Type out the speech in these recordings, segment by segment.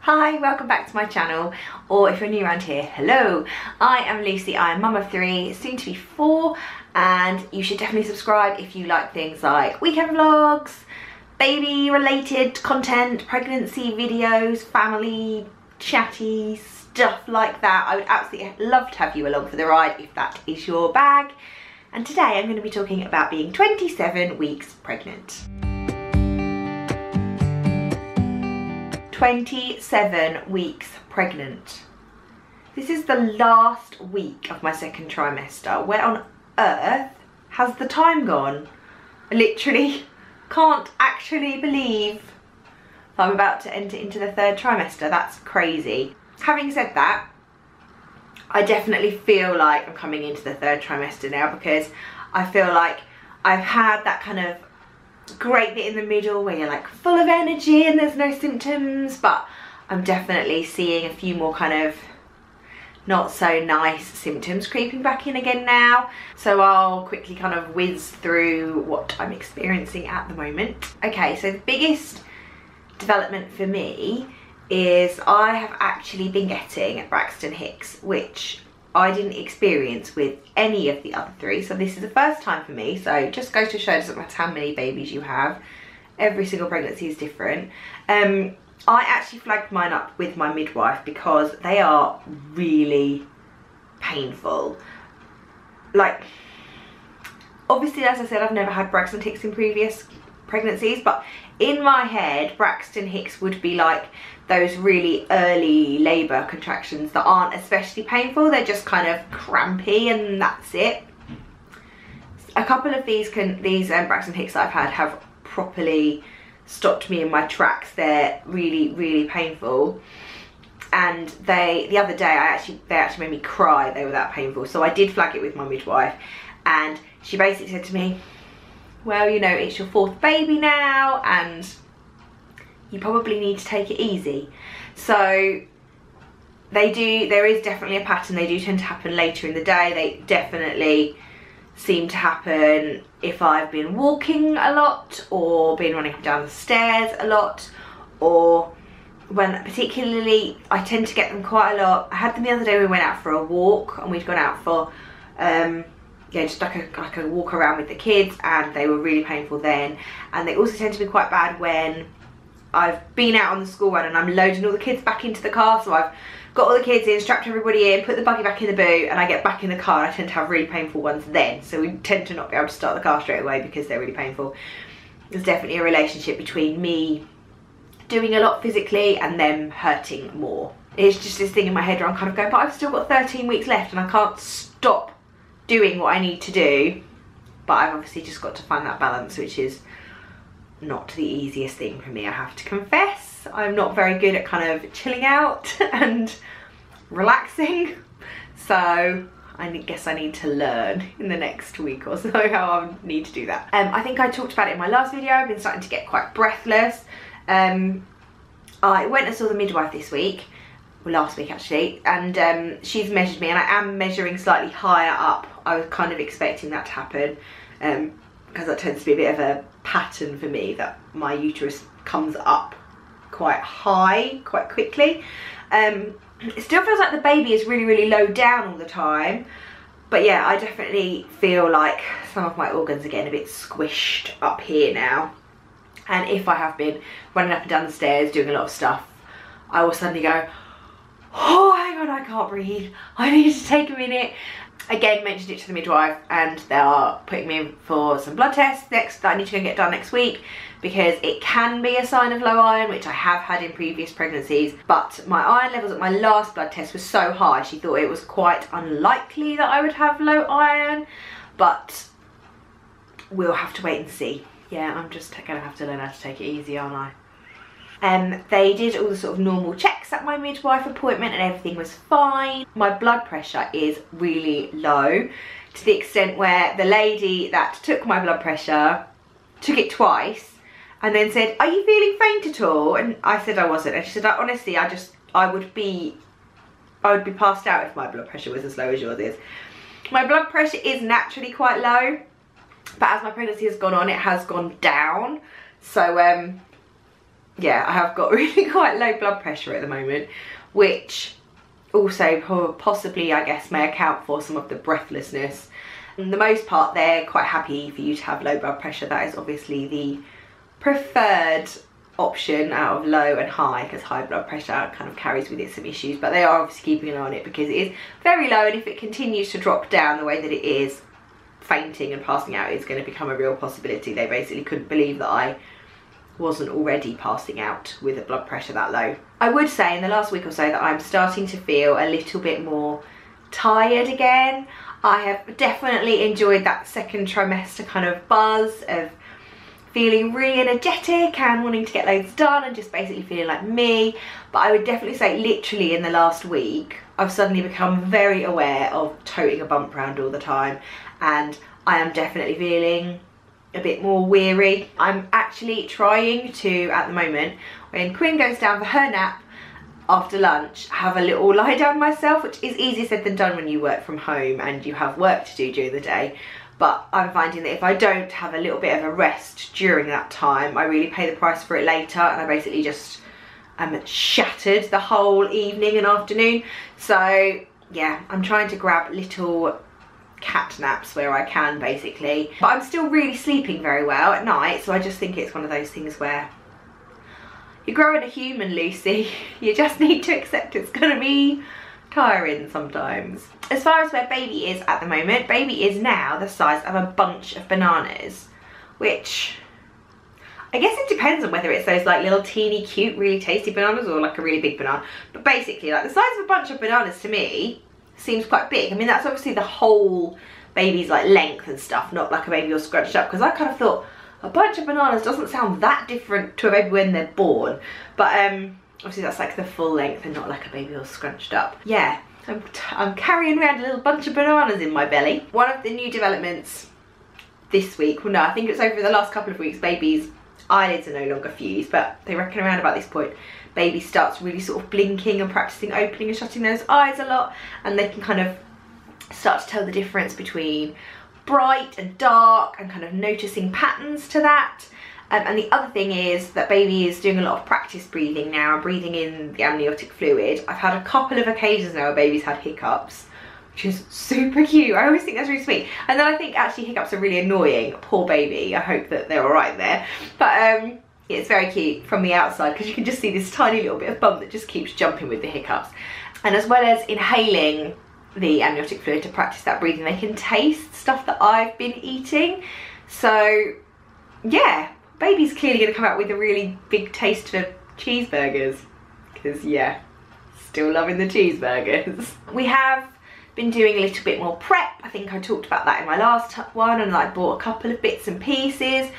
Hi, welcome back to my channel, or if you're new around here, hello. I am Lucy, I am mum of 3, soon to be 4, and you should definitely subscribe if you like things like weekend vlogs, baby related content, pregnancy videos, family, chatty, stuff like that. I would absolutely love to have you along for the ride if that is your bag. And today I'm going to be talking about being 27 weeks pregnant. 27 weeks pregnant. This is the last week of my second trimester. Where on earth has the time gone? I literally can't actually believe I'm about to enter into the third trimester. That's crazy. Having said that, I definitely feel like I'm coming into the third trimester now, because I feel like I've had that kind of great bit in the middle where you're like full of energy and there's no symptoms, but I'm definitely seeing a few more kind of not so nice symptoms creeping back in again now. So I'll quickly kind of whiz through what I'm experiencing at the moment. Okay, so the biggest development for me is I have actually been getting Braxton hicks, which I didn't experience with any of the other 3, so this is the first time for me. So just goes to show, it doesn't matter how many babies you have, every single pregnancy is different. I actually flagged mine up with my midwife because they are really painful. Like, obviously, as I said, I've never had Braxton hicks in previous pregnancies, but in my head Braxton hicks would be like those really early labour contractions that aren't especially painful. They're just kind of crampy and that's it. A couple of these Braxton hicks that I've had have properly stopped me in my tracks. They're really painful, and the other day they actually made me cry. They were that painful. So I did flag it with my midwife, and she basically said to me, well, you know, it's your 4th baby now and you probably need to take it easy. So there is definitely a pattern. They do tend to happen later in the day. They definitely seem to happen if I've been walking a lot or been running down the stairs a lot, or when particularly I tend to get them quite a lot. I had them the other day. We went out for a walk and we'd gone out for yeah, just like a walk around with the kids, and they were really painful then. And they also tend to be quite bad when I've been out on the school run and I'm loading all the kids back into the car. So I've got all the kids in, strapped everybody in, put the buggy back in the boot, and I get back in the car and I tend to have really painful ones then. So we tend to not be able to start the car straight away because they're really painful. There's definitely a relationship between me doing a lot physically and them hurting more. It's just this thing in my head where I'm kind of going, but I've still got 13 weeks left and I can't stop doing what I need to do. But I've obviously just got to find that balance, which is not the easiest thing for me, I have to confess. I'm not very good at kind of chilling out and relaxing, so I guess I need to learn in the next week or so how I need to do that. I think I talked about it in my last video. I've been starting to get quite breathless. I went and saw the midwife this week, well, last week actually, and she's measured me, and I am measuring slightly higher up. I was kind of expecting that to happen, because that tends to be a bit of a pattern for me, that my uterus comes up quite high quite quickly. It still feels like the baby is really low down all the time, but yeah, I definitely feel like some of my organs are getting a bit squished up here now. And if I have been running up and down the stairs doing a lot of stuff, I will suddenly go, oh hang on, I can't breathe, I need to take a minute. Again, mentioned it to the midwife, and they are putting me in for some blood tests that I need to go and get done next week, because it can be a sign of low iron, which I have had in previous pregnancies. But my iron levels at my last blood test was so high, she thought it was quite unlikely that I would have low iron, but we'll have to wait and see. Yeah, I'm just gonna have to learn how to take it easy, aren't I? They did all the sort of normal checks at my midwife appointment and everything was fine. My blood pressure is really low, to the extent where the lady that took my blood pressure took it twice and then said, are you feeling faint at all? And I said I wasn't, and she said, honestly, I would be passed out if my blood pressure was as low as yours is. My blood pressure is naturally quite low, but as my pregnancy has gone on, it has gone down. So yeah, I have got really quite low blood pressure at the moment, which also possibly, I guess, may account for some of the breathlessness. For the most part, they're quite happy for you to have low blood pressure. That is obviously the preferred option out of low and high, because high blood pressure kind of carries with it some issues, but they are obviously keeping an eye on it because it is very low, and if it continues to drop down the way that it is, fainting and passing out is going to become a real possibility. They basically couldn't believe that I wasn't already passing out with a blood pressure that low. I would say in the last week or so that I'm starting to feel a little bit more tired again. I have definitely enjoyed that second trimester kind of buzz of feeling really energetic and wanting to get loads done and just basically feeling like me. But I would definitely say literally in the last week, I've suddenly become very aware of toting a bump round all the time, and I am definitely feeling a bit more weary. I'm actually trying to, at the moment, when Quinn goes down for her nap after lunch, have a little lie down myself, which is easier said than done when you work from home and you have work to do during the day. But I'm finding that if I don't have a little bit of a rest during that time, I really pay the price for it later, and I basically just am shattered the whole evening and afternoon. So yeah, I'm trying to grab little cat naps where I can, basically. But I'm still really sleeping very well at night, so I just think it's one of those things where you're growing a human, Lucy. You just need to accept it's gonna be tiring sometimes. As far as where baby is at the moment, baby is now the size of a bunch of bananas, which I guess it depends on whether it's those like little teeny cute really tasty bananas or like a really big banana. But basically, like, the size of a bunch of bananas to me seems quite big. I mean, that's obviously the whole baby's like length and stuff, not like a baby all scrunched up, because I kind of thought a bunch of bananas doesn't sound that different to a baby when they're born. But obviously that's like the full length and not like a baby all scrunched up. Yeah, I'm carrying around a little bunch of bananas in my belly. One of the new developments this week, well no, I think it's over the last couple of weeks, baby's eyelids are no longer fused, but they reckon around about this point baby starts really sort of blinking and practicing opening and shutting those eyes a lot, and they can kind of start to tell the difference between bright and dark and kind of noticing patterns to that. And the other thing is that baby is doing a lot of practice breathing now, breathing in the amniotic fluid. I've had a couple of occasions now where baby's had hiccups, which is super cute. I always think that's really sweet. And then I think actually hiccups are really annoying. Poor baby. I hope that they're all right there. But it's very cute from the outside because you can just see this tiny little bit of bump that just keeps jumping with the hiccups. And as well as inhaling the amniotic fluid to practice that breathing, they can taste stuff that I've been eating. So yeah, baby's clearly going to come out with a really big taste for cheeseburgers, because yeah, still loving the cheeseburgers. We have been doing a little bit more prep. I think I talked about that in my last one, and I bought a couple of bits and pieces.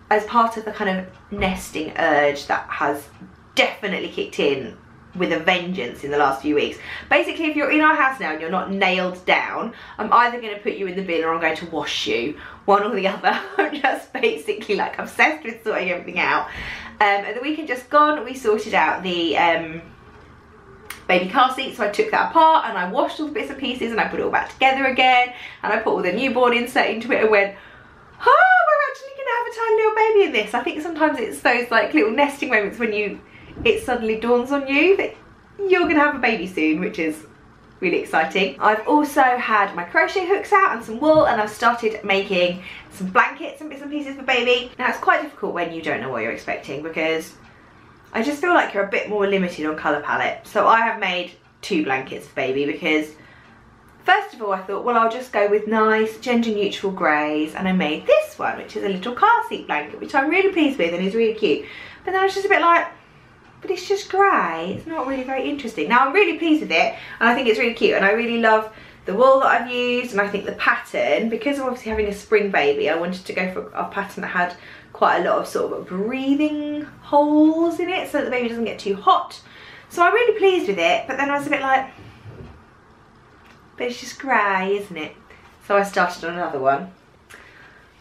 As part of the kind of nesting urge that has definitely kicked in with a vengeance in the last few weeks. Basically, if you're in our house now and you're not nailed down, I'm either going to put you in the bin or I'm going to wash you, one or the other. I'm just basically like obsessed with sorting everything out. At the weekend just gone, we sorted out the baby car seat, so I took that apart and I washed all the bits and pieces and I put it all back together again, and I put all the newborn insert into it and went, oh, we're actually going to have a tiny little baby in this. I think sometimes it's those like little nesting moments when it suddenly dawns on you that you're going to have a baby soon, which is really exciting. I've also had my crochet hooks out and some wool, and I've started making some blankets and bits and pieces for baby. Now it's quite difficult when you don't know what you're expecting, because I just feel like you're a bit more limited on colour palette. So I have made 2 blankets for baby because first of all I thought, well, I'll just go with nice gender neutral greys, and I made this one, which is a little car seat blanket, which I'm really pleased with and is really cute. But then I was just a bit like, but it's just grey, it's not really very interesting. Now I'm really pleased with it and I think it's really cute, and I really love the wool that I've used, and I think the pattern, because of obviously having a spring baby, I wanted to go for a pattern that had quite a lot of sort of breathing holes in it so that the baby doesn't get too hot. So I'm really pleased with it, but then I was a bit like, but it's just grey, isn't it? So I started on another one,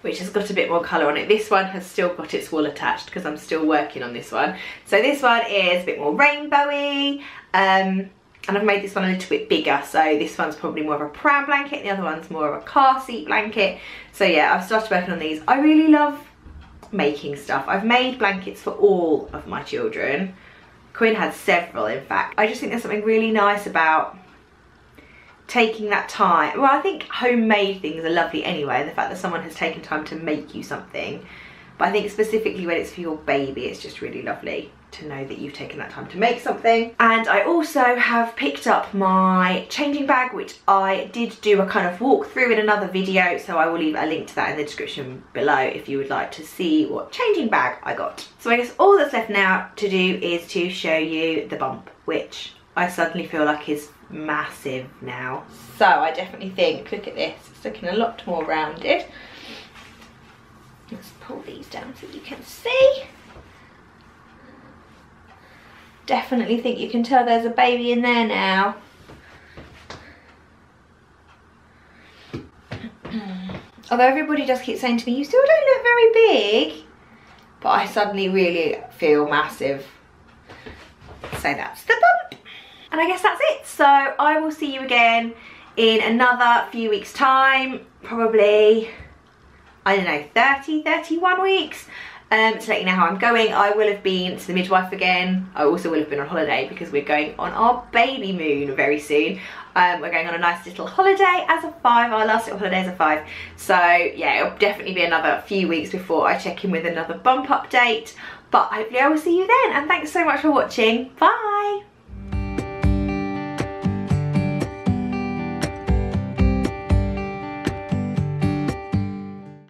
which has got a bit more colour on it. This one has still got its wool attached because I'm still working on this one. So this one is a bit more rainbowy, and I've made this one a little bit bigger. So this one's probably more of a pram blanket, the other one's more of a car seat blanket. So yeah, I've started working on these. I really love making stuff. I've made blankets for all of my children. Quinn had several, in fact. I just think there's something really nice about taking that time. Well, I think homemade things are lovely anyway, the fact that someone has taken time to make you something. But I think specifically when it's for your baby, it's just really lovely to know that you've taken that time to make something. And I also have picked up my changing bag, which I did do a kind of walkthrough in another video, so I will leave a link to that in the description below if you would like to see what changing bag I got. So I guess all that's left now to do is to show you the bump, which I suddenly feel like is massive now. So I definitely think, look at this, it's looking a lot more rounded. Let's pull these down so you can see. Definitely think you can tell there's a baby in there now. Although everybody does keep saying to me, you still don't look very big. But I suddenly really feel massive. So that's the bump. And I guess that's it. So I will see you again in another few weeks' time. Probably, I don't know, 30, 31 weeks. To let you know how I'm going. I will have been to the midwife again. I also will have been on holiday because we're going on our baby moon very soon. We're going on a nice little holiday as a 5, our last little holiday as a 5. So yeah, it'll definitely be another few weeks before I check in with another bump update. But hopefully I will see you then, and thanks so much for watching. Bye!